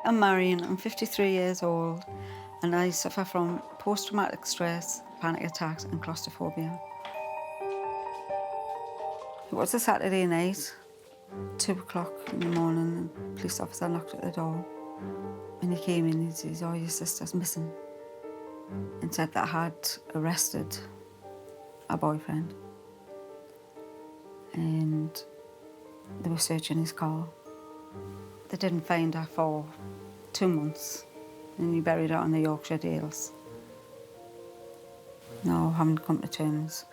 I'm Marian, I'm 53 years old, and I suffer from post-traumatic stress, panic attacks and claustrophobia. It was a Saturday night, 2 o'clock in the morning, and a police officer knocked at the door. When he came in, he says, "Oh, your sister's missing," and said that I had arrested a boyfriend. And they were searching his car. They didn't find her for 2 months, and he buried her on the Yorkshire Dales. No, I haven't come to terms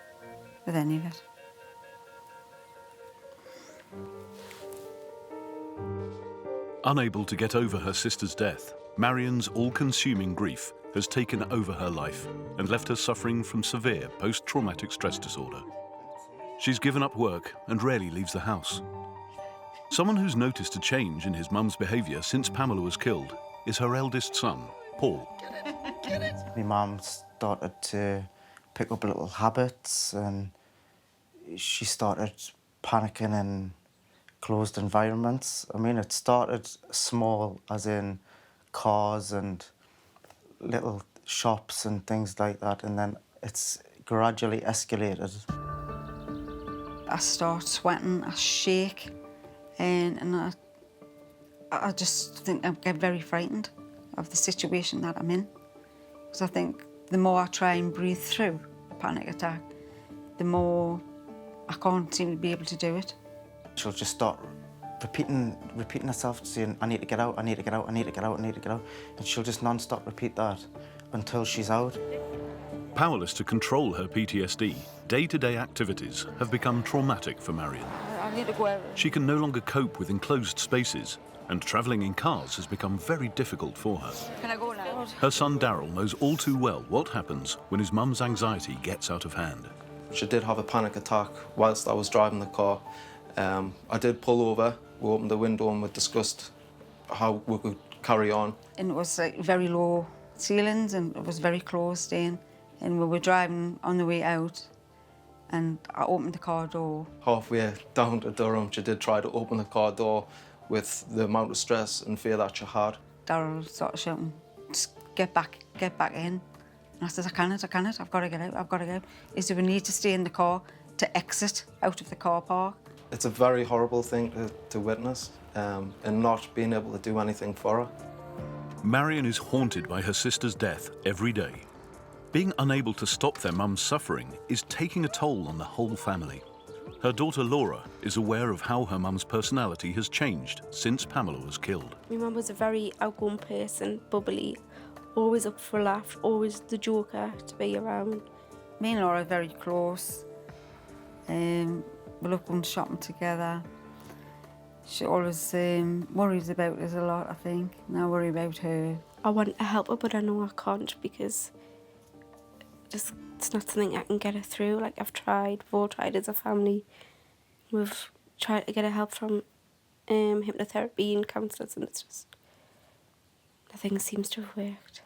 with any of it. Unable to get over her sister's death, Marian's all-consuming grief has taken over her life and left her suffering from severe post-traumatic stress disorder. She's given up work and rarely leaves the house. Someone who's noticed a change in his mum's behaviour since Pamela was killed is her eldest son, Paul. Get it. My mum started to pick up little habits, and she started panicking in closed environments. I mean, it started small, as in cars and little shops and things like that, and then it's gradually escalated. I start sweating, I shake, and I just think I get very frightened of the situation that I'm in. Because I think the more I try and breathe through a panic attack, the more I can't seem to be able to do it. She'll just start repeating herself, saying, "I need to get out, I need to get out, I need to get out, I need to get out." And she'll just non-stop repeat that until she's out. Powerless to control her PTSD, day-to-day activities have become traumatic for Marian. I need to go out. She can no longer cope with enclosed spaces, and travelling in cars has become very difficult for her. Can I go now? Her son Daryl knows all too well what happens when his mum's anxiety gets out of hand. She did have a panic attack whilst I was driving the car. I did pull over, we opened the window and we discussed how we could carry on. And it was like very low ceilings and it was very closed in. And we were driving on the way out and I opened the car door. Halfway down to Durham, she did try to open the car door with the amount of stress and fear that she had. Daryl started shouting, "Just get back in." And I said, I can't, I've got to get out, I've got to go. Is there a need to stay in the car to exit out of the car park? It's a very horrible thing to witness and not being able to do anything for her. Marian is haunted by her sister's death every day. Being unable to stop their mum's suffering is taking a toll on the whole family. Her daughter Laura is aware of how her mum's personality has changed since Pamela was killed. My mum was a very outgoing person, bubbly, always up for a laugh, always the joker to be around. Me and Laura are very close. We love going shopping together. She always worries about us a lot, I think, and I worry about her. I want to help her, but I know I can't because it's not something I can get her through. Like, we've all tried as a family. We've tried to get her help from hypnotherapy and counsellors, and it's just, nothing seems to have worked.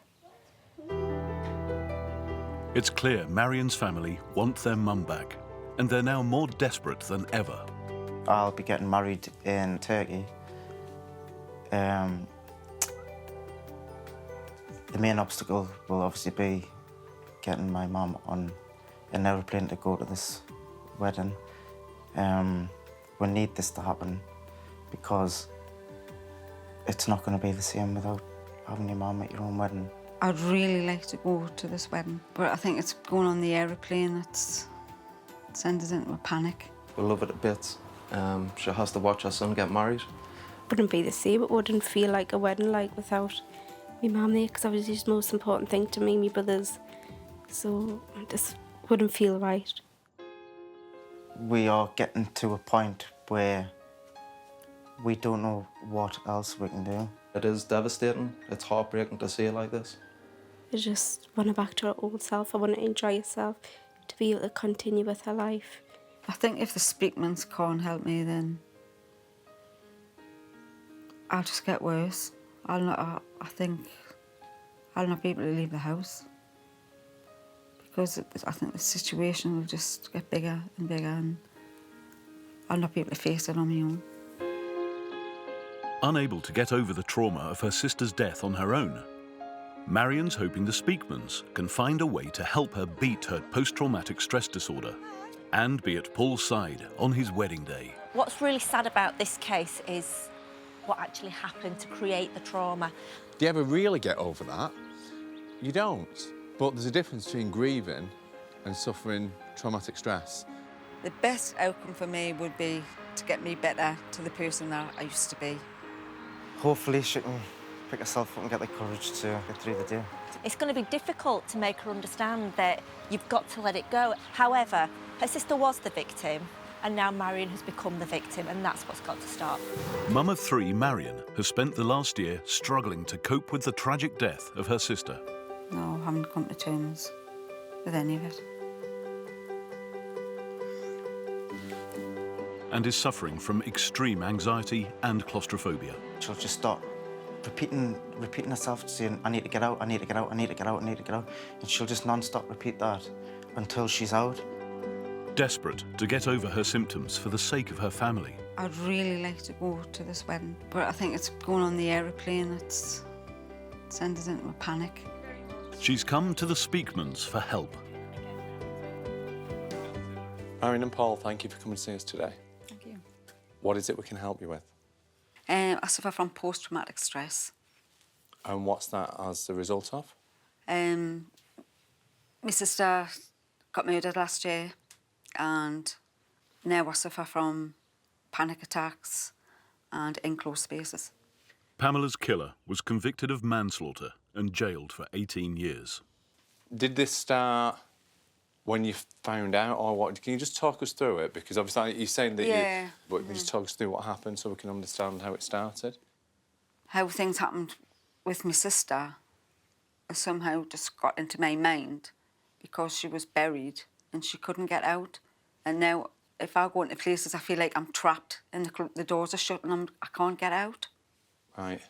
It's clear Marian's family want their mum back, and they're now more desperate than ever. I'll be getting married in Turkey. The main obstacle will obviously be getting my mum on an aeroplane to go to this wedding. We need this to happen because it's not going to be the same without having your mum at your own wedding. I'd really like to go to this wedding, but I think it's going on the aeroplane that's sends us into a panic. We love it a bit. She has to watch her son get married. Wouldn't be the same. It wouldn't feel like a wedding like without my mum there, because obviously she's the most important thing to me, my brothers. So it just wouldn't feel right. We are getting to a point where we don't know what else we can do. It is devastating. It's heartbreaking to see it like this. I just want her back to her old self. I want her to enjoy herself, to be able to continue with her life. I think if the Speakmans can't help me, then I'll just get worse. I think I'll not be able to leave the house because I think the situation will just get bigger and bigger and I'll not be able to face it on my own. Unable to get over the trauma of her sister's death on her own, Marian's hoping the Speakmans can find a way to help her beat her post-traumatic stress disorder and be at Paul's side on his wedding day. What's really sad about this case is what actually happened to create the trauma. Do you ever really get over that? You don't. But there's a difference between grieving and suffering traumatic stress. The best outcome for me would be to get me better to the person that I used to be. Hopefully she can pick herself up and get the courage to get through the day. It's going to be difficult to make her understand that you've got to let it go. However, her sister was the victim, and now Marian has become the victim, and that's what's got to stop. Mum of 3, Marian, has spent the last year struggling to cope with the tragic death of her sister. No, I haven't come to terms with any of it. And is suffering from extreme anxiety and claustrophobia. She'll just start repeating herself, saying, I need to get out, I need to get out, I need to get out, I need to get out. And she'll just non-stop repeat that until she's out. Desperate to get over her symptoms for the sake of her family. I'd really like to go to this wedding, but I think it's going on the aeroplane, it's sent us into a panic. She's come to the Speakmans for help. Marian and Paul, thank you for coming to see us today. Thank you. What is it we can help you with? I suffer from post-traumatic stress. And what's that as the result of? My sister got murdered last year, and now I suffer from panic attacks and enclosed spaces. Pamela's killer was convicted of manslaughter and jailed for 18 years. Did this start when you found out, or what? Can you just talk us through it? Because obviously you're saying that Yeah. but can you just talk us through what happened so we can understand how it started? How things happened with my sister somehow just got into my mind because she was buried and she couldn't get out. And now if I go into places, I feel like I'm trapped and the doors are shut and I can't get out. Right.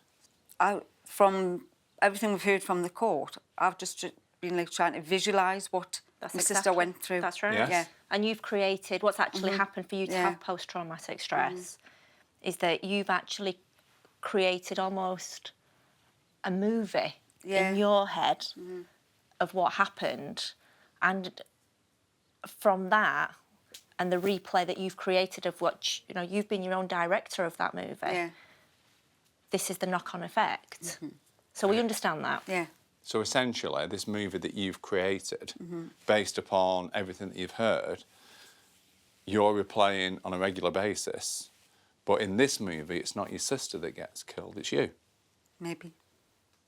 From everything we've heard from the court, I've just been like trying to visualise what my sister went through. That's right. Yes. Yeah. And you've created, what's actually happened for you to Yeah. have post-traumatic stress is that you've actually created almost a movie in your head of what happened. And from that, and the replay that you've created of what, you know, you've been your own director of that movie. Yeah. This is the knock-on effect. So we understand that. Yeah. So essentially, this movie that you've created, based upon everything that you've heard, you're replaying on a regular basis. But in this movie, it's not your sister that gets killed, it's you. Maybe.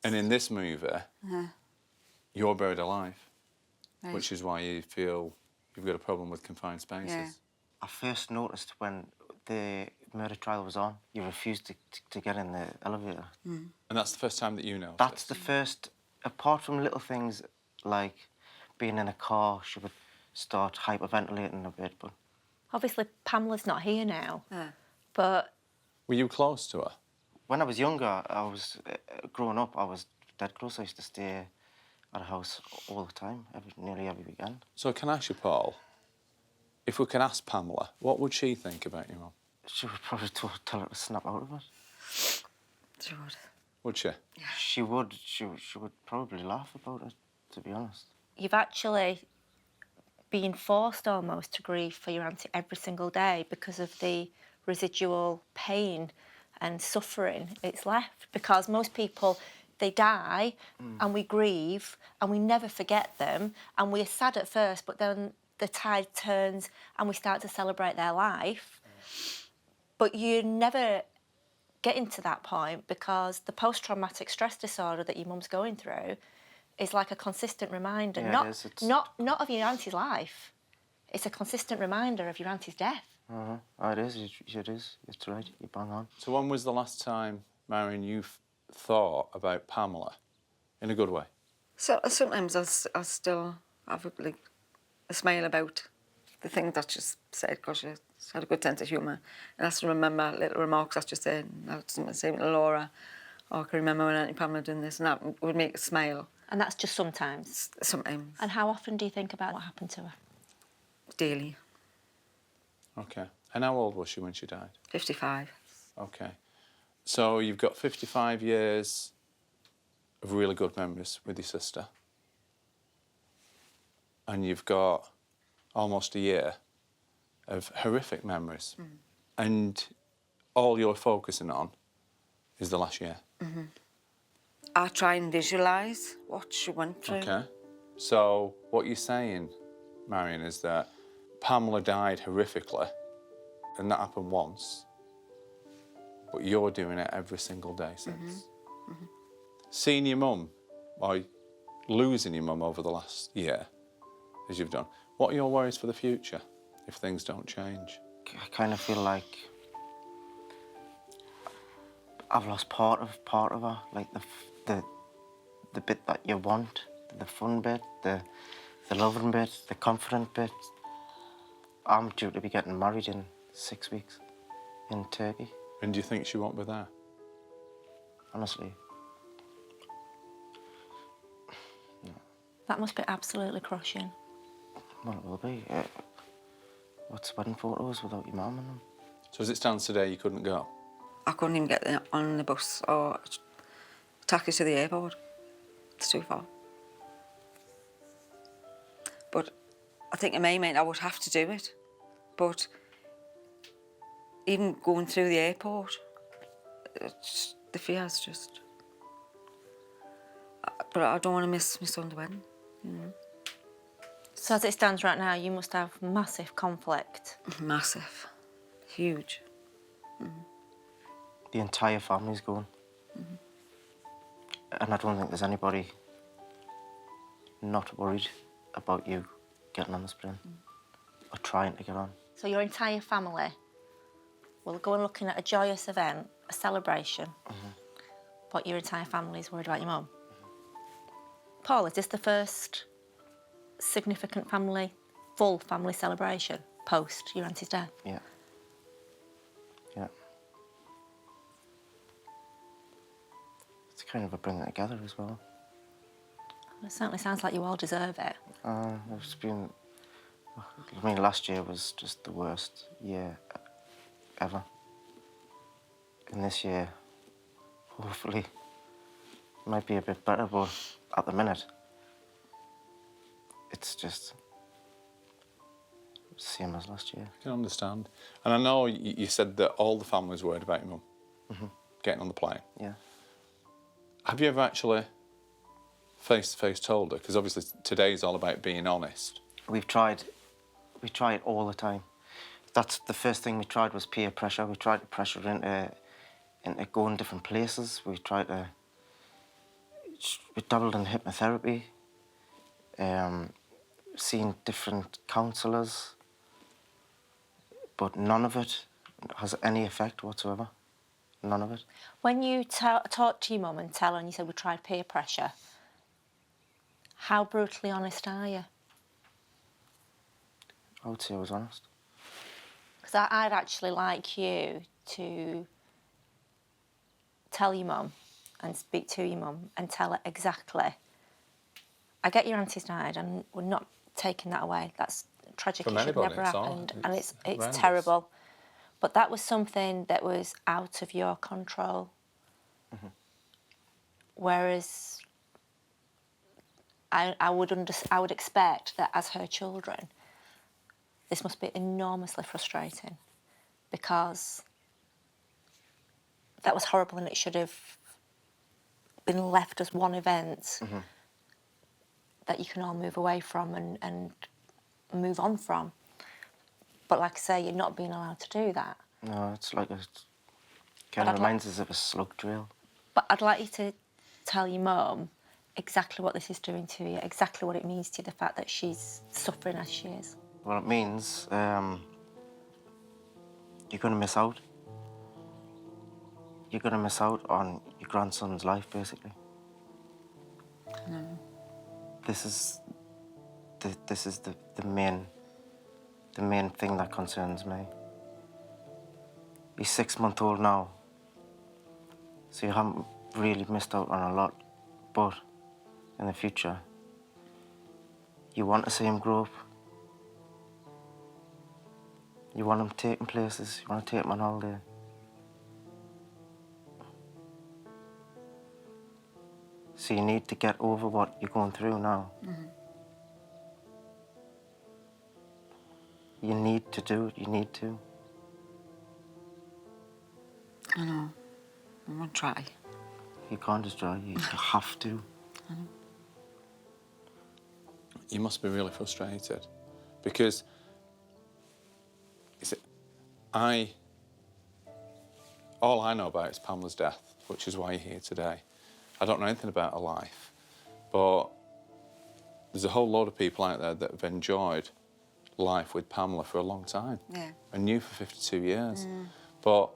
And in this movie, you're buried alive, Right. which is why you feel you've got a problem with confined spaces. Yeah. I first noticed when the murder trial was on, you refused to get in the elevator. And that's the first time that you noticed? That's the first, apart from little things like being in a car, she would start hyperventilating a bit, but... Obviously, Pamela's not here now, but... Were you close to her? When I was younger, I was, growing up, I was dead close. I used to stay at a house all the time, nearly every weekend. So can I ask you, Paul, if we can ask Pamela, what would she think about your mum? She would probably tell her to snap out of it. She would. Would she? She would probably laugh about it, to be honest. You've actually been forced almost to grieve for your auntie every single day because of the residual pain and suffering it's left. Because most people, they die and we grieve and we never forget them and we're sad at first, but then the tide turns and we start to celebrate their life. But you never getting to that point because the post-traumatic stress disorder that your mum's going through is like a consistent reminder, Yeah, not of your auntie's life. It's a consistent reminder of your auntie's death. Oh, it is. It is. It's right. You're bang on. So when was the last time, Marian, you thought about Pamela in a good way? So sometimes I still have a smile about the things that she said because she had a good sense of humour. And I still remember little remarks that she said. I was saying to Laura, oh, I can remember when Auntie Pamela doing this, and that would make her smile. And that's just sometimes? Sometimes. And how often do you think about what happened to her? Daily. OK. And how old was she when she died? 55. OK. So you've got 55 years of really good memories with your sister. And you've got almost a year of horrific memories. And all you're focusing on is the last year. I try and visualise what she went through. Okay. So what you're saying, Marian, is that Pamela died horrifically, and that happened once, but you're doing it every single day since. Seeing your mum, or losing your mum over the last year, as you've done, what are your worries for the future if things don't change? I kind of feel like I've lost part of her, like the bit that you want, the fun bit, the loving bit, the confident bit. I'm due to be getting married in 6 weeks in Turkey. And do you think she won't be there? Honestly, That must be absolutely crushing. well, it will be. What's wedding photos without your mum in them? So as it stands today, you couldn't go? I couldn't even get on the bus or taxi to the airport. It's too far. But I think in my mind I would have to do it. But even going through the airport, the fear's just... But I don't want to miss my son's wedding, you know. So as it stands right now, you must have massive conflict. Massive. Huge. The entire family's going. And I don't think there's anybody not worried about you getting on this plane or trying to get on. So your entire family will go and looking at a joyous event, a celebration, but your entire family is worried about your mum. Paul, is this the first significant full family celebration post your auntie's death? Yeah. Yeah. It's kind of a bringing together as well. It certainly sounds like you all deserve it. It's been... I mean, last year was just the worst year ever. And this year, hopefully, might be a bit better, but at the minute, it's just the same as last year. I can understand. And I know you said that all the family's worried about your mum getting on the plane. Yeah. Have you ever actually face-to-face told her? Because obviously today's all about being honest. We try it all the time. That's the first thing we tried was peer pressure. We tried to pressure her into going different places. We dabbled in hypnotherapy, seeing different counsellors, but none of it has any effect whatsoever. None of it. When you talk to your mum and tell her, and you said we tried peer pressure, how brutally honest are you? I would say I was honest. Because I'd actually like you to tell your mum and speak to your mum and tell her exactly. I get your auntie's died and we're not taking that away. That's tragic. From It should anybody, never it's happened, and it's horrendous. terrible. But that was something that was out of your control. Whereas I would expect that as her children, this must be enormously frustrating, because that was horrible and it should have been left as one event that you can all move away from and move on from. But like I say, you're not being allowed to do that. No, it's like kind of reminds us of a slug drill. But I'd like you to tell your mum exactly what this is doing to you, exactly what it means to you, the fact that she's suffering as she is. Well, it means you're going to miss out. You're going to miss out on your grandson's life, basically. No. This is the main thing that concerns me. He's 6 months old now, so you haven't really missed out on a lot. But in the future, you want to see him grow up. You want him taking places. You want to take him on holiday. So you need to get over what you're going through now. You need to do it, you need to. I know. I'm gonna try. You can't just try, you have to. You must be really frustrated because all I know about is Pamela's death, which is why you're here today. I don't know anything about her life, but there's a whole lot of people out there that have enjoyed life with Pamela for a long time. Yeah. And knew for 52 years. But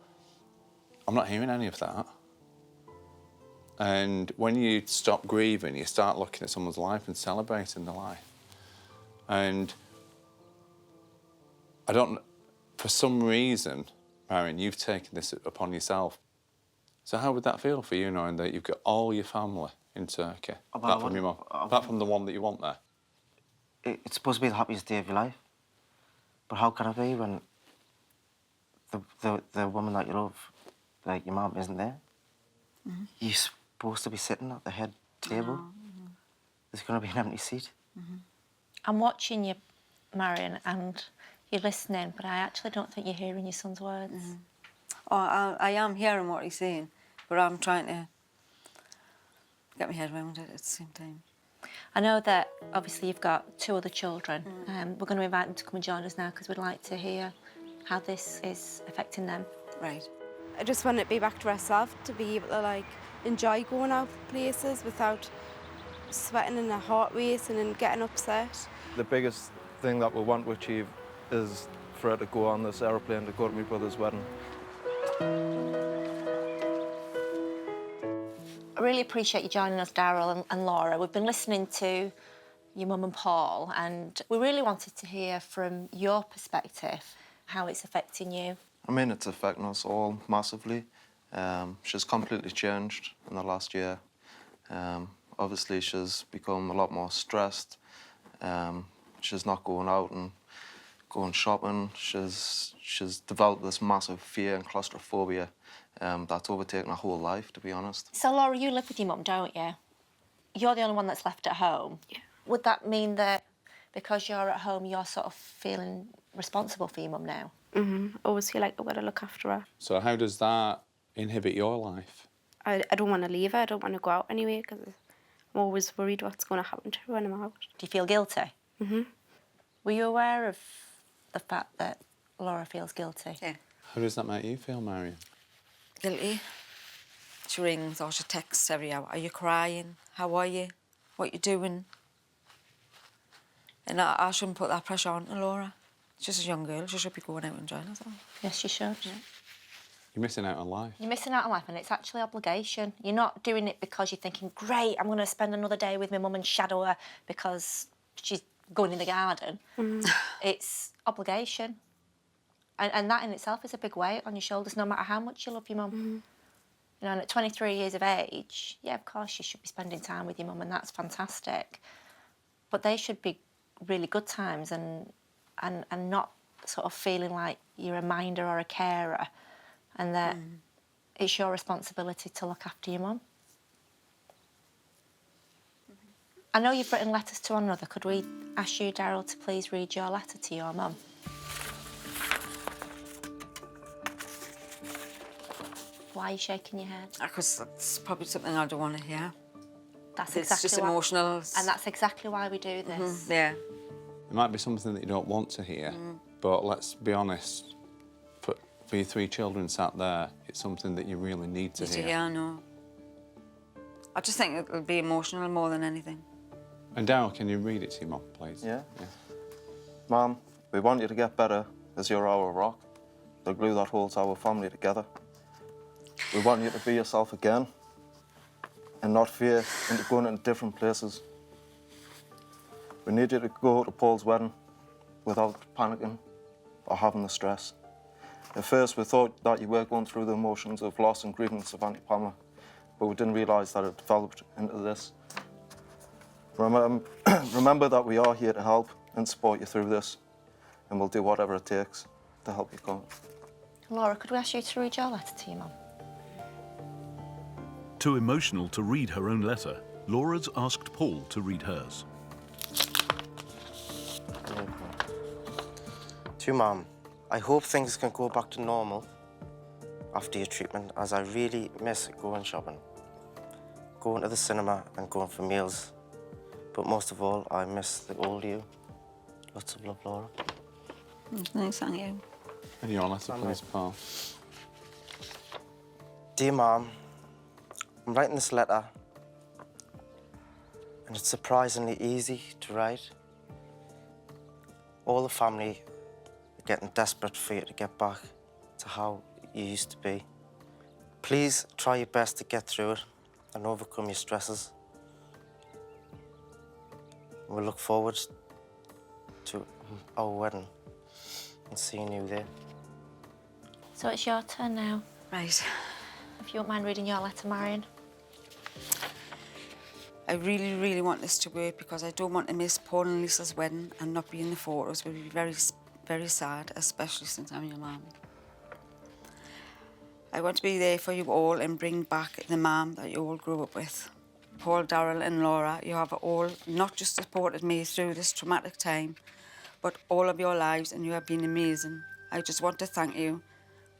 I'm not hearing any of that. And when you stop grieving, you start looking at someone's life and celebrating their life. And I don't, for some reason, Marian, you've taken this upon yourself. So how would that feel for you, knowing that you've got all your family in Turkey, apart from your mum, apart from the one that you want there? It's supposed to be the happiest day of your life. But how can it be when the woman that you love, like your mum, isn't there? You're supposed to be sitting at the head table. There's going to be an empty seat. I'm watching you, Marian, and you're listening, but I actually don't think you're hearing your son's words. Oh, I am hearing what he's saying, but I'm trying to get my head around it at the same time. I know that obviously you've got 2 other children. We're going to invite them to come and join us now because we'd like to hear how this is affecting them. Right. I just want it to be back to herself, to be able to like enjoy going out places without sweating and a heart racing and getting upset. The biggest thing that we want to achieve is for her to go on this aeroplane to go to my brother's wedding. I really appreciate you joining us, Daryl and Laura. We've been listening to your mum and Paul, and we really wanted to hear from your perspective how it's affecting you. I mean, it's affecting us all massively. She's completely changed in the last year. Obviously, she's become a lot more stressed. She's not going out and going shopping. She's developed this massive fear and claustrophobia that's overtaken her whole life, to be honest. So, Laura, you live with your mum, don't you? You're the only one that's left at home. Yeah. Would that mean that because you're at home, you're sort of feeling responsible for your mum now? I always feel like I've got to look after her. So how does that inhibit your life? I don't want to leave her. I don't want to go out anyway because I'm always worried what's going to happen to her when I'm out. Do you feel guilty? Were you aware of the fact that Laura feels guilty? Yeah. How does that make you feel, Marian? Guilty. She rings or she texts every hour. Are you crying? How are you? What you doing? And I shouldn't put that pressure on to Laura. She's a young girl. She should be going out and enjoying herself. Yes, you should. Yeah. You're missing out on life. You're missing out on life, and it's actually obligation. You're not doing it because you're thinking, great, I'm going to spend another day with my mum and shadow her because she's going in the garden. It's obligation. And that in itself is a big weight on your shoulders, no matter how much you love your mum. You know, and at 23 years of age, yeah, of course you should be spending time with your mum, and that's fantastic. But they should be really good times and not sort of feeling like you're a minder or a carer, and that it's your responsibility to look after your mum. I know you've written letters to one another. Could we ask you, Daryl, to please read your letter to your mum? Why are you shaking your head? Because that's probably something I don't want to hear. That's It's exactly just why, emotional. and that's exactly why we do this. Yeah. It might be something that you don't want to hear, but let's be honest, for your 3 children sat there, it's something that you really need to hear. Yeah, I know. I just think it'll be emotional more than anything. And Daryl, can you read it to your mum, please? Yeah. Mum, we want you to get better as you're our rock, the glue that holds our family together. We want you to be yourself again and not fear into going into different places. We need you to go to Paul's wedding without panicking or having the stress. At first, we thought that you were going through the emotions of loss and grievance of Auntie Pamela, but we didn't realise that it developed into this. Remember that we are here to help and support you through this, and we'll do whatever it takes to help you cope. Laura, could we ask you to read your letter to your mum? Too emotional to read her own letter, Laura's asked Paul to read hers. To Mum, I hope things can go back to normal after your treatment, as I really miss going shopping, going to the cinema and going for meals. But most of all, I miss the old you. Lots of love, Laura. It's nice, thank you. And your letter, please, Paul. Dear Mum, I'm writing this letter, and it's surprisingly easy to write. All the family are getting desperate for you to get back to how you used to be. Please try your best to get through it and overcome your stresses. We look forward to our wedding and seeing you there. So it's your turn now. Right. If you won't mind reading your letter, Marian. I really, really want this to work because I don't want to miss Paul and Lisa's wedding and not be in the photos. It would be very, very sad, especially since I'm your mum. I want to be there for you all and bring back the mum that you all grew up with. Paul, Darryl and Laura, you have all not just supported me through this traumatic time, but all of your lives, and you have been amazing. I just want to thank you,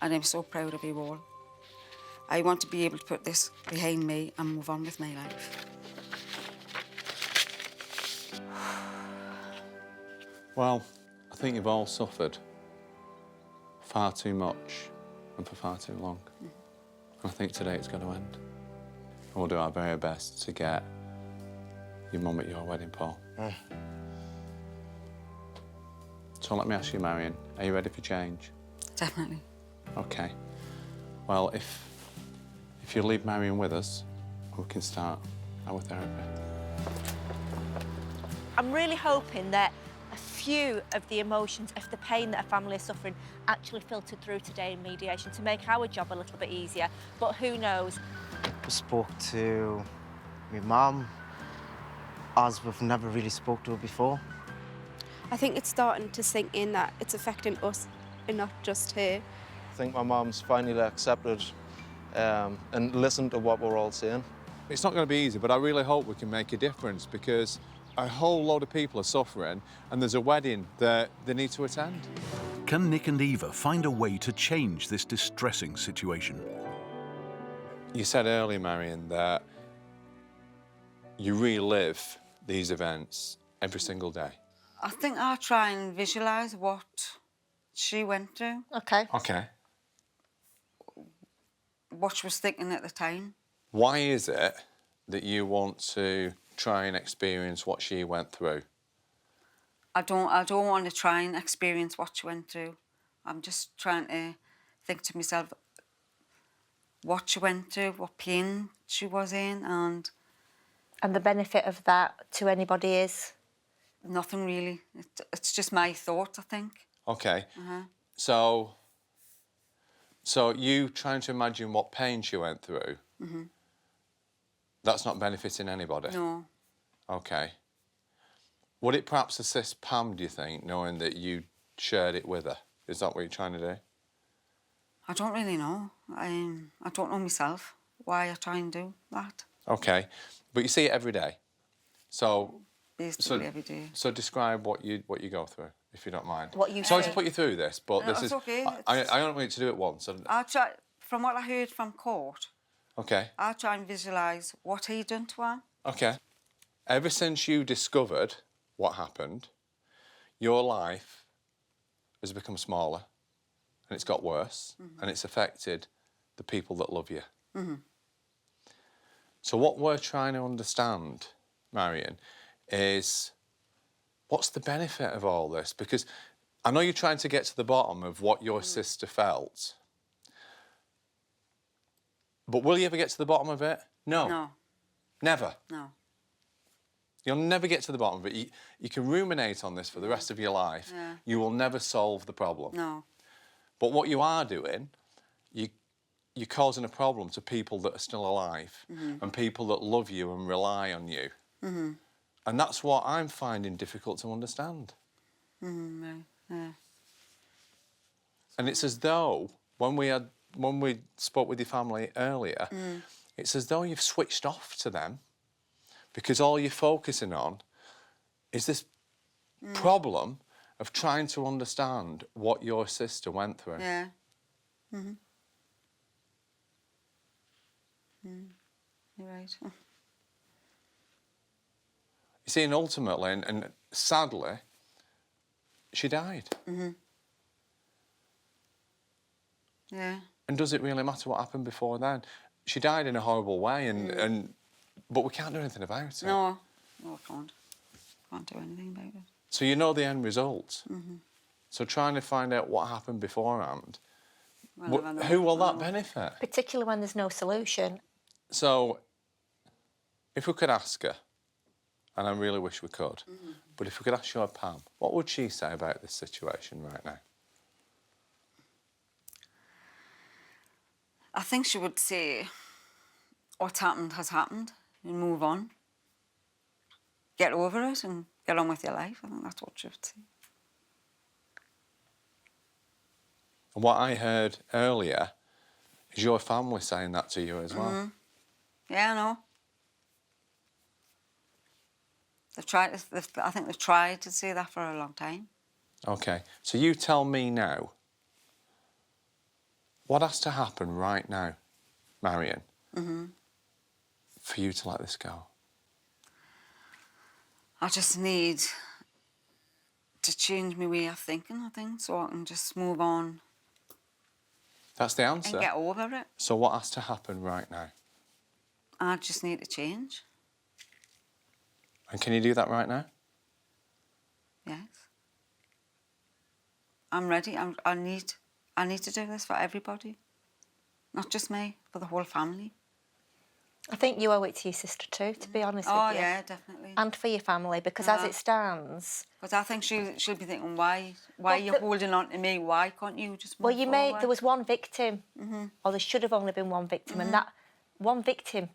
and I'm so proud of you all. I want to be able to put this behind me and move on with my life. Well, I think you've all suffered far too much and for far too long. And I think today it's going to end. And we'll do our very best to get your mum at your wedding, Paul. So let me ask you, Marian, are you ready for change? Definitely. OK. Well, if you leave Marian with us, we can start our therapy. I'm really hoping that a few of the emotions of the pain that a family is suffering actually filtered through today in mediation to make our job a little bit easier. But who knows? We spoke to my mum, as we've never really spoke to her before. I think it's starting to sink in that it's affecting us and not just her. I think my mum's finally accepted and listened to what we're all saying. It's not going to be easy, but I really hope we can make a difference because a whole load of people are suffering and there's a wedding that they need to attend. Can Nik and Eva find a way to change this distressing situation? You said earlier, Marian, that you relive these events every single day. I think I'll try and visualise what she went through, OK. OK. what she was thinking at the time. Why is it that you want to try and experience what she went through? I don't want to try and experience what she went through. I'm just trying to think to myself what she went through, what pain she was in, and And the benefit of that to anybody is? nothing really. It's just my thoughts, I think. OK. So you trying to imagine what pain she went through, that's not benefiting anybody? No. OK. Would it perhaps assist Pam, do you think, knowing that you shared it with her? Is that what you're trying to do? I don't really know. I don't know myself why I try and do that. OK. But you see it every day. So Basically every day. So describe what you go through, if you don't mind. What you Sorry say. to put you through this, but No, this it's is okay. I don't want you to do it once. I try, from what I heard from court, OK. I try and visualise what he done to her. OK. Ever since you discovered what happened, your life has become smaller and it's got worse and it's affected the people that love you. So what we're trying to understand, Marian, is what's the benefit of all this? Because I know you're trying to get to the bottom of what your sister felt. But will you ever get to the bottom of it? No. No, Never. no. You'll never get to the bottom of it. You can ruminate on this for the rest of your life. Yeah. You will never solve the problem. No. But what you are doing, you're causing a problem to people that are still alive and people that love you and rely on you. And that's what I'm finding difficult to understand. Right. Yeah. And it's as though when we spoke with your family earlier, it's as though you've switched off to them because all you're focusing on is this problem of trying to understand what your sister went through. Yeah. Mm-hmm. You're right. You see, and ultimately, and sadly, she died. Mm-hmm. Yeah. And does it really matter what happened before then? She died in a horrible way, but we can't do anything about it. No, I can't. Can't do anything about it. So you know the end result. So trying to find out what happened beforehand, Well, I know. who will that benefit? Particularly when there's no solution. So if we could ask her, and I really wish we could, but if we could ask your Pam, what would she say about this situation right now? I think she would say, what's happened has happened, and move on. Get over it and get on with your life. I think that's what she would say. And what I heard earlier is your family saying that to you as well. Yeah, I know. I think they've tried to say that for a long time. Okay, so you tell me now, what has to happen right now, Marian, for you to let this go? I just need to change my way of thinking, I think, so I can just move on That's the answer. and get over it. So what has to happen right now? I just need to change. And can you do that right now? Yes. I'm ready. I need to do this for everybody. Not just me, for the whole family. I think you owe it to your sister too, to be honest Oh, with you. yeah, definitely. And for your family, because as it stands... Because I think she'll be thinking, why are you holding on to me? Why can't you just move forward? There was one victim, or there should have only been one victim, and that one victim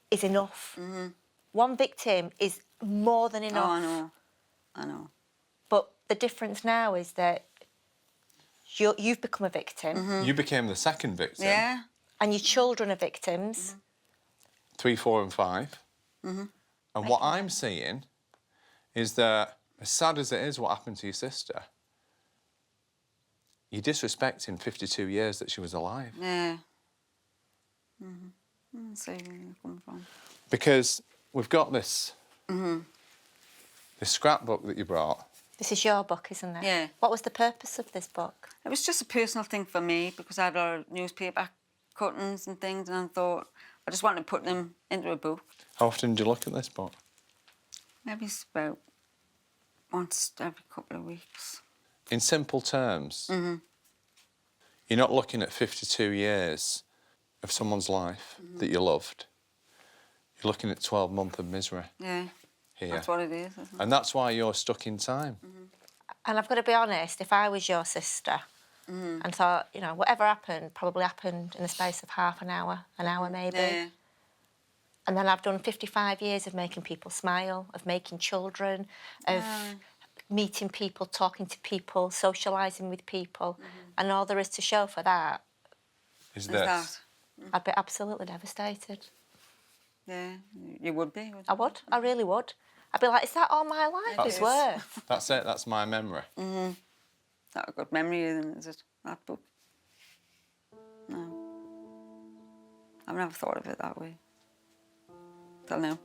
is enough. One victim is more than enough. Oh, I know. But the difference now is that you've become a victim. You became the second victim. Yeah. And your children are victims. 3, 4 and 5. And what I'm seeing is that, as sad as it is what happened to your sister, you're disrespecting 52 years that she was alive. Yeah. See where you're coming from. Because we've got this, this scrapbook that you brought. This is your book, isn't it? Yeah. What was the purpose of this book? It was just a personal thing for me because I had a lot of newspaper cuttings and things, and I thought I just wanted to put them into a book. How often do you look at this book? Maybe it's about once every couple of weeks. In simple terms, you're not looking at 52 years of someone's life that you loved. You're looking at 12 months of misery. Yeah. Here. That's what it is, isn't it? And that's why you're stuck in time. And I've got to be honest, if I was your sister and thought, you know, whatever happened probably happened in the space of half an hour maybe. Yeah. And then I've done 55 years of making people smile, of making children, of meeting people, talking to people, socialising with people. And all there is to show for that, Is Is this. that? I'd be absolutely devastated. Yeah, you would be. I would, I really would. I'd be like, is that all my life is is. worth? That's it, that's my memory. Is that a good memory, then, is it, that book? No. I've never thought of it that way. Till now.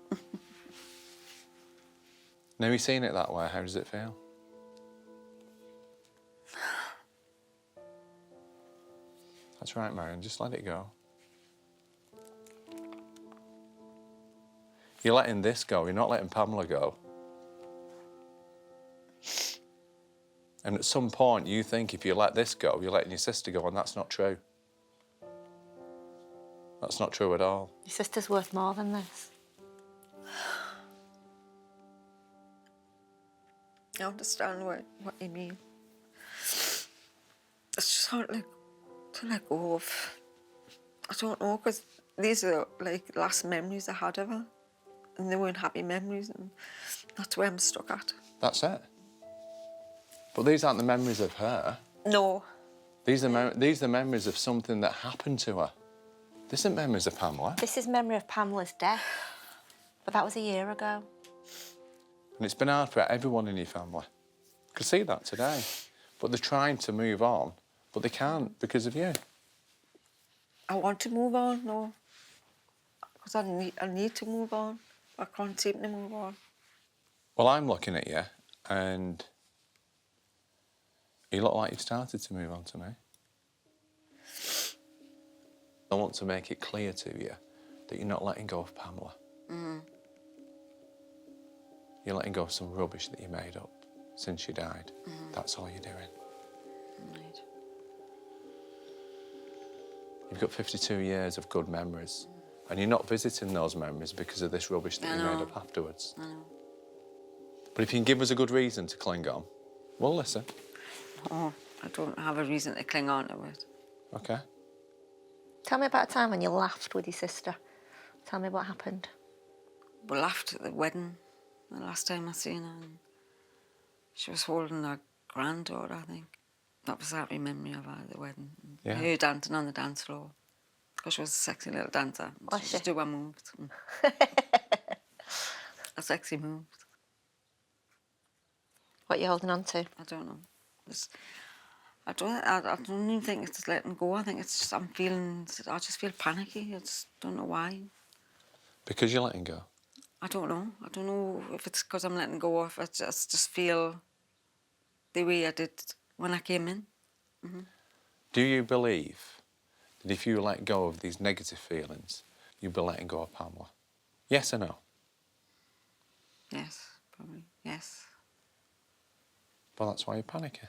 Now you've seen it that way, how does it feel? That's right, Marian, just let it go. You're letting this go, you're not letting Pamela go. And at some point you think if you let this go, you're letting your sister go, and that's not true. That's not true at all. Your sister's worth more than this. I understand what you mean. It's just hard to let go of. I don't know, because these are like last memories I had of her, and they weren't happy memories, and that's where I'm stuck at. That's it. But these aren't the memories of her. No. These are memories of something that happened to her. This isn't memories of Pamela. This is memory of Pamela's death, but that was a year ago. And it's been hard for everyone in your family. I could see that today. But they're trying to move on, but they can't because of you. I want to move on, no. Because I need to move on. I can't seem to move on. Well, I'm looking at you, and you look like you've started to move on to me. I want to make it clear to you that you're not letting go of Pamela. You're letting go of some rubbish that you made up since she died. That's all you're doing. Right. You've got 52 years of good memories, and you're not visiting those memories because of this rubbish that you made up afterwards. I know. But if you can give us a good reason to cling on, we'll listen. Oh, I don't have a reason to cling on to it. Okay. Tell me about a time when you laughed with your sister. Tell me what happened. We laughed at the wedding the last time I seen her. And she was holding her granddaughter, I think. That was that memory of her at the wedding. Yeah. Her dancing on the dance floor. Because she was a sexy little dancer. Was She she? just do her moves. A sexy move. What are you holding on to? I don't know. I don't even think it's letting go. I think it's just, I just feel panicky. I just don't know why. Because you're letting go. I don't know. I don't know if it's because I'm letting go or if I just feel the way I did when I came in. Do you believe that if you let go of these negative feelings, you'll be letting go of Pamela? Yes or no? Yes, probably. Yes. Well, that's why you're panicking.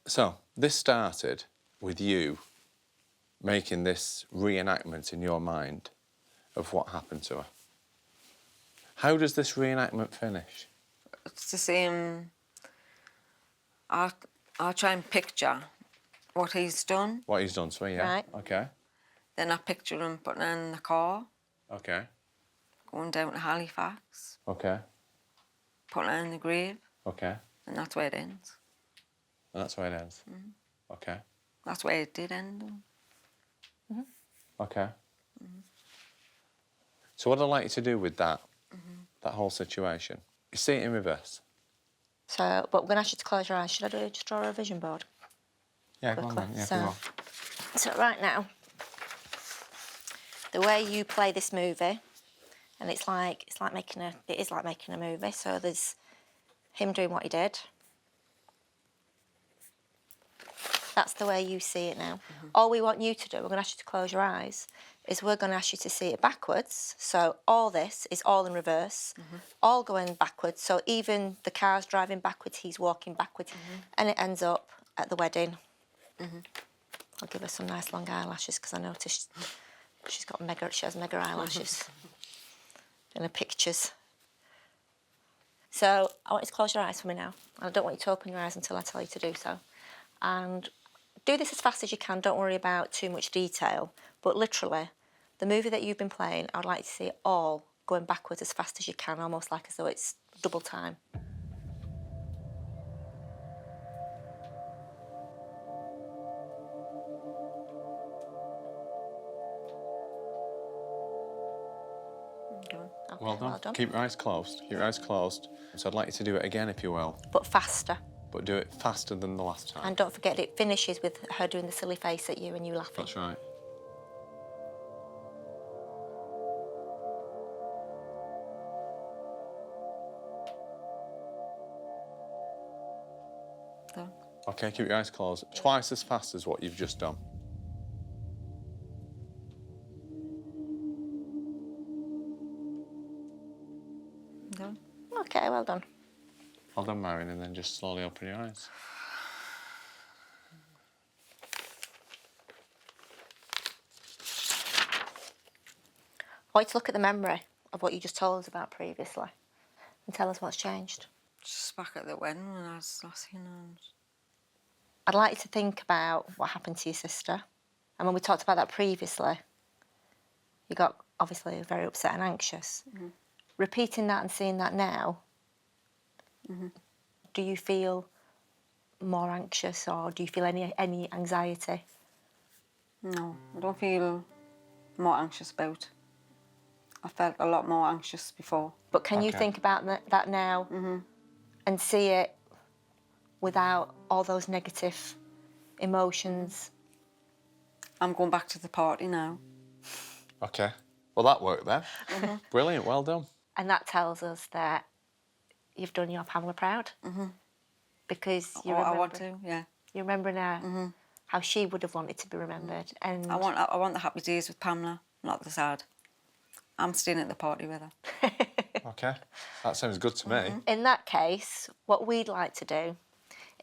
So, this started with you making this reenactment in your mind of what happened to her. How does this reenactment finish? It's the same. I'll try and picture what he's done. What he's done to her, yeah? Right. Okay. Then I picture him putting her in the car, Okay. going down to Halifax, Okay. putting her in the grave, Okay. and that's where it ends. And that's where it ends. Okay. That's where it did end. Okay. So what I'd like you to do with that, that whole situation, you see it in reverse. So, but we're going to ask you to close your eyes. Should I just draw a vision board? Yeah, go on Quickly. then. Yeah, So- go on. So right now, the way you play this movie, and it is like making a movie. So there's him doing what he did. That's the way you see it now. All we want you to do, we're going to ask you to close your eyes, is we're going to ask you to see it backwards. So all this is all in reverse, all going backwards. So even the car's driving backwards, he's walking backwards, and it ends up at the wedding. I'll give her some nice long eyelashes because I noticed she has mega eyelashes in her pictures. So I want you to close your eyes for me now. I don't want you to open your eyes until I tell you to do so. And do this as fast as you can. Don't worry about too much detail. But literally, the movie that you've been playing, I'd like to see it all going backwards as fast as you can, almost like as though it's double time. Okay. Okay, Well done. Keep your eyes closed. Keep your eyes closed. So I'd like you to do it again, if you will, But faster. but do it faster than the last time. And don't forget, it finishes with her doing the silly face at you and you laughing. That's right. Done. Okay, keep your eyes closed. Twice as fast as what you've just done. Done. Okay, well done. Well done, Marian, and then just slowly open your eyes. I want you to look at the memory of what you just told us about previously and tell us what's changed. Just back at the wedding when I was last seen her. I'd like you to think about what happened to your sister. And when we talked about that previously, you got obviously very upset and anxious. Repeating that and seeing that now, do you feel more anxious, or do you feel any anxiety? No, I don't feel more anxious about. I felt a lot more anxious before. But can you think about that now and see it without all those negative emotions? I'm going back to the party now. Okay. Well, that worked then. Brilliant, well done. And that tells us that you've done your Pamela proud. Because you remember, I want to, yeah. you remember now how she would have wanted to be remembered. And I want the happy days with Pamela, not the sad. I'm staying at the party with her. Okay, that sounds good to me. in that case, what we'd like to do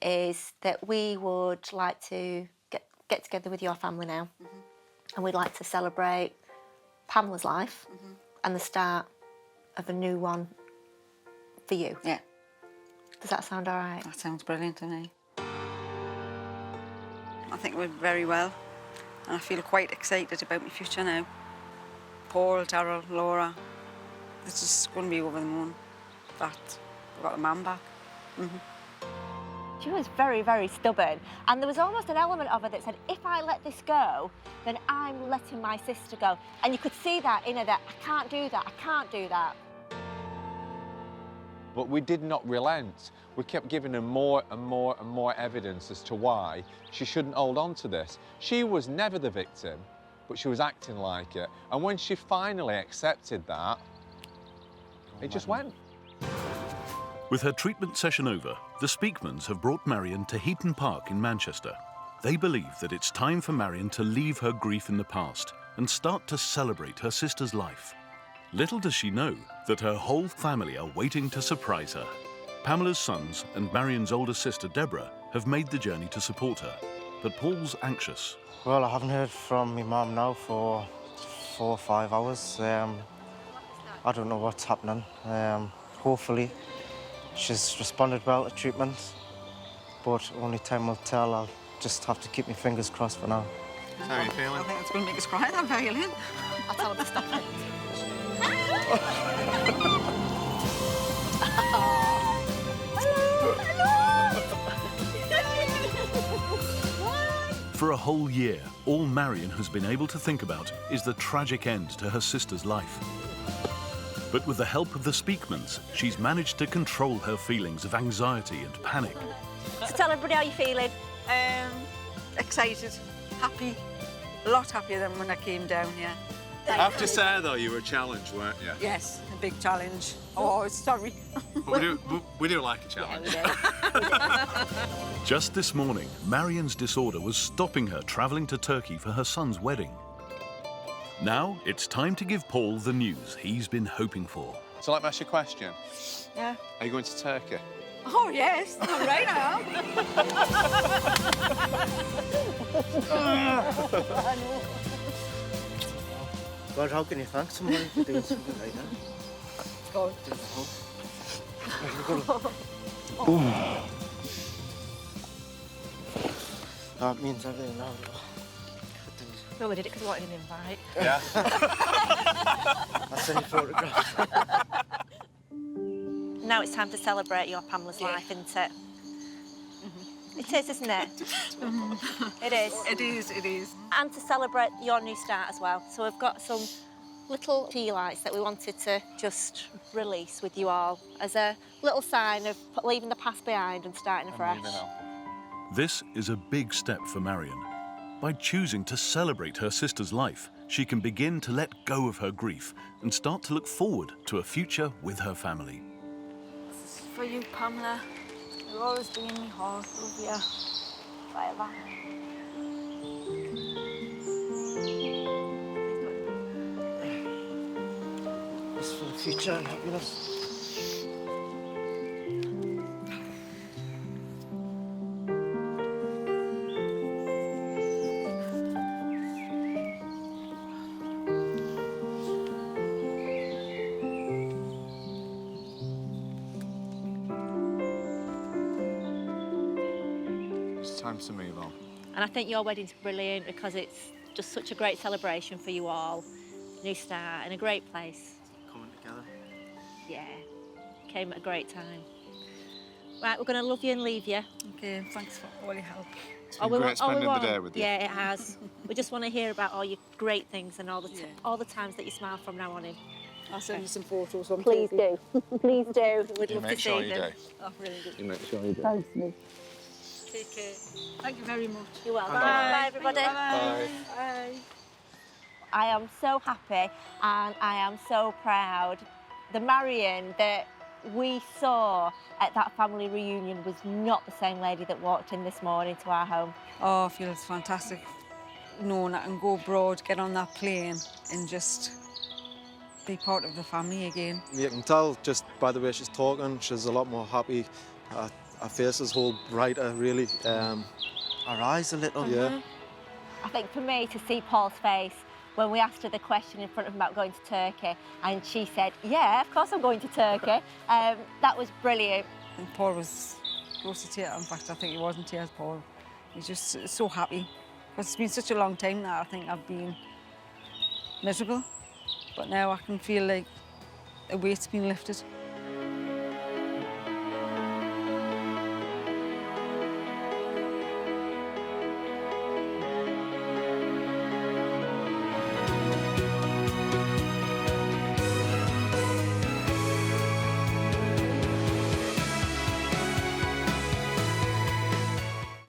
is that we would like to get together with your family now, and we'd like to celebrate Pamela's life and the start of a new one for you. Yeah. Does that sound all right? That sounds brilliant to me. I think we're very well, and I feel quite excited about my future now. Paul, Daryl, Laura, it's just going to be over the moon that we've got the man back. She was very, very stubborn, and there was almost an element of her that said, if I let this go, then I'm letting my sister go. And you could see that in her, that I can't do that, I can't do that. But we did not relent. We kept giving her more and more and more evidence as to why she shouldn't hold on to this. She was never the victim, but she was acting like it. And when she finally accepted that, it just went. With her treatment session over, the Speakmans have brought Marian to Heaton Park in Manchester. They believe that it's time for Marian to leave her grief in the past and start to celebrate her sister's life. Little does she know that her whole family are waiting to surprise her. Pamela's sons and Marian's older sister, Deborah, have made the journey to support her. But Paul's anxious. Well, I haven't heard from my mum now for 4 or 5 hours. I don't know what's happening. Hopefully, she's responded well to treatment, but only time will tell. I'll just have to keep my fingers crossed for now. How are you feeling? I think it's going to make us cry, that violin. I'll tell her to stop it. For a whole year, all Marian has been able to think about is the tragic end to her sister's life. But with the help of the Speakmans, she's managed to control her feelings of anxiety and panic. So tell everybody how you're feeling. Excited, happy, a lot happier than when I came down here. I have to say, though, you were a challenge, weren't you? Yes, a big challenge. Oh, sorry. But we do like a challenge. Just this morning, Marian's disorder was stopping her travelling to Turkey for her son's wedding. Now it's time to give Paul the news he's been hoping for. So let me ask you a question. Yeah. Are you going to Turkey? Oh, yes, I'm right now. God, how can you thank somebody for doing something like that? God. That means everything now. No, we did it because we wanted an invite. Yeah. I'll send you photographs. Now it's time to celebrate your Pamela's life, isn't it? It is, isn't it? It is. It is, it is. And to celebrate your new start as well. So we've got some little tea lights that we wanted to just release with you all as a little sign of leaving the past behind and starting afresh. This is a big step for Marian. By choosing to celebrate her sister's life, she can begin to let go of her grief and start to look forward to a future with her family. This is for you, Pamela. You'll always be in my heart, love you. Forever. It's for the future and happiness. It's time to move on. And I think your wedding's brilliant because it's just such a great celebration for you all. New start in a great place. Coming together. Yeah, came at a great time. Right, we're going to love you and leave you. Okay, thanks for all your help. It's been great spending the day with you. Yeah, it has. We just want to hear about all your great things and all the times that you smile from now on in. I'll send you some photos. From Please Turkey. do. Please do. We'd You love to make sure see you them. do. Oh, really good. You make sure you do. Thanks, Nick. Take care. Thank you very much. You're welcome. Bye. Bye, everybody. Bye. Bye. Bye. I am so happy and I am so proud. The Marian that we saw at that family reunion was not the same lady that walked in this morning to our home. Oh, I feel it's fantastic knowing I can go abroad, get on that plane and just be part of the family again. You can tell just by the way she's talking, she's a lot more happy. Her face is whole brighter, really. Her eyes a little. Yeah. I think for me to see Paul's face when we asked her the question in front of him about going to Turkey and she said, yeah, of course I'm going to Turkey, that was brilliant. And Paul was close to tears. In fact, I think he was in tears, Paul. He's just so happy. Because it's been such a long time now, I think I've been miserable. But now I can feel like a weight's been lifted.